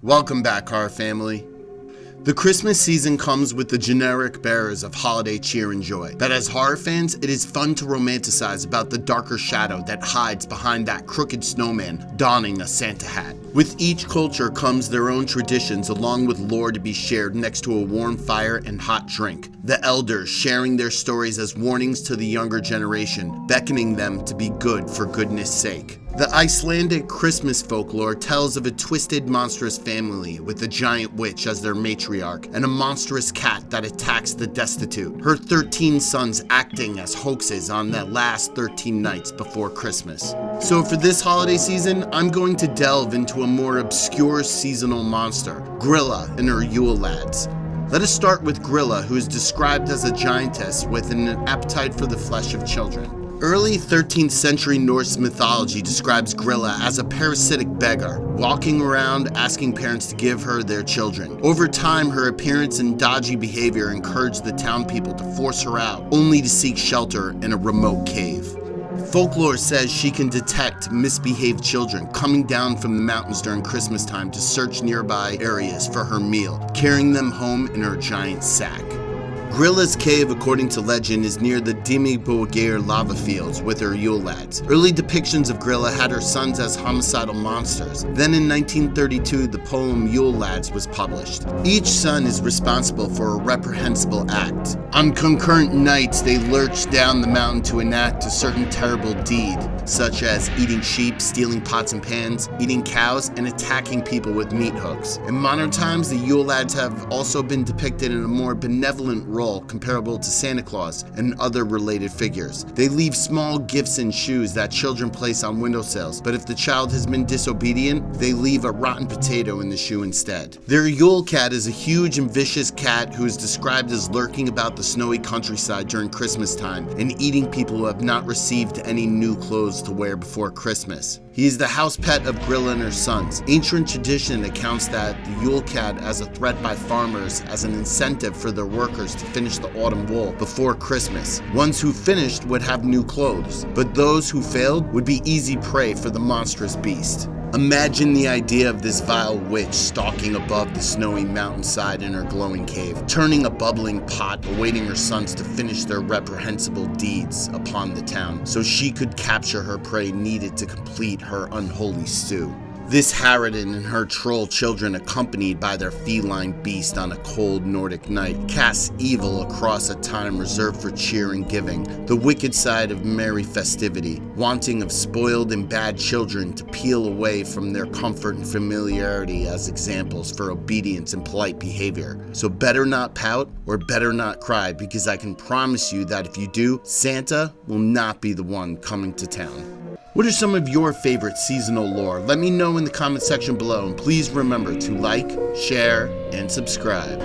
Welcome back, horror family. The Christmas season comes with the generic bearers of holiday cheer and joy. But as horror fans, it is fun to romanticize about the darker shadow that hides behind that crooked snowman donning a Santa hat. With each culture comes their own traditions along with lore to be shared next to a warm fire and hot drink. The elders sharing their stories as warnings to the younger generation, beckoning them to be good for goodness sake. The Icelandic Christmas folklore tells of a twisted, monstrous family with a giant witch as their matriarch and a monstrous cat that attacks the destitute, her 13 sons acting as hoaxes on the last 13 nights before Christmas. So for this holiday season, I'm going to delve into a more obscure seasonal monster, Gryla and her Yule lads. Let us start with Gryla, who is described as a giantess with an appetite for the flesh of children. Early 13th century Norse mythology describes Gryla as a parasitic beggar, walking around asking parents to give her their children. Over time, her appearance and dodgy behavior encouraged the town people to force her out, only to seek shelter in a remote cave. Folklore says she can detect misbehaved children coming down from the mountains during Christmas time to search nearby areas for her meal, carrying them home in her giant sack. Gryla's cave, according to legend, is near the Dimmiborgir lava fields with her Yule lads. Early depictions of Gryla had her sons as homicidal monsters. Then in 1932, the poem Yule Lads was published. Each son is responsible for a reprehensible act. On concurrent nights, they lurch down the mountain to enact a certain terrible deed, such as eating sheep, stealing pots and pans, eating cows, and attacking people with meat hooks. In modern times, the Yule lads have also been depicted in a more benevolent role comparable to Santa Claus and other related figures. They leave small gifts and shoes that children place on windowsills, but if the child has been disobedient, they leave a rotten potato in the shoe instead. Their Yule cat is a huge and vicious cat who is described as lurking about the snowy countryside during Christmas time and eating people who have not received any new clothes to wear before Christmas. He is the house pet of Gryla and her sons. Ancient tradition accounts that the Yule cat as a threat by farmers as an incentive for their workers to finish the autumn wool before Christmas. Ones who finished would have new clothes, but those who failed would be easy prey for the monstrous beast. Imagine the idea of this vile witch stalking above the snowy mountainside in her glowing cave, turning a bubbling pot, awaiting her sons to finish their reprehensible deeds upon the town, so she could capture her prey needed to complete her unholy stew. This harridan and her troll children, accompanied by their feline beast on a cold Nordic night, casts evil across a time reserved for cheer and giving, the wicked side of merry festivity, wanting of spoiled and bad children to peel away from their comfort and familiarity as examples for obedience and polite behavior. So better not pout or better not cry, because I can promise you that if you do, Santa will not be the one coming to town. What are some of your favorite seasonal lore? Let me know in the comment section below, and please remember to like, share, and subscribe.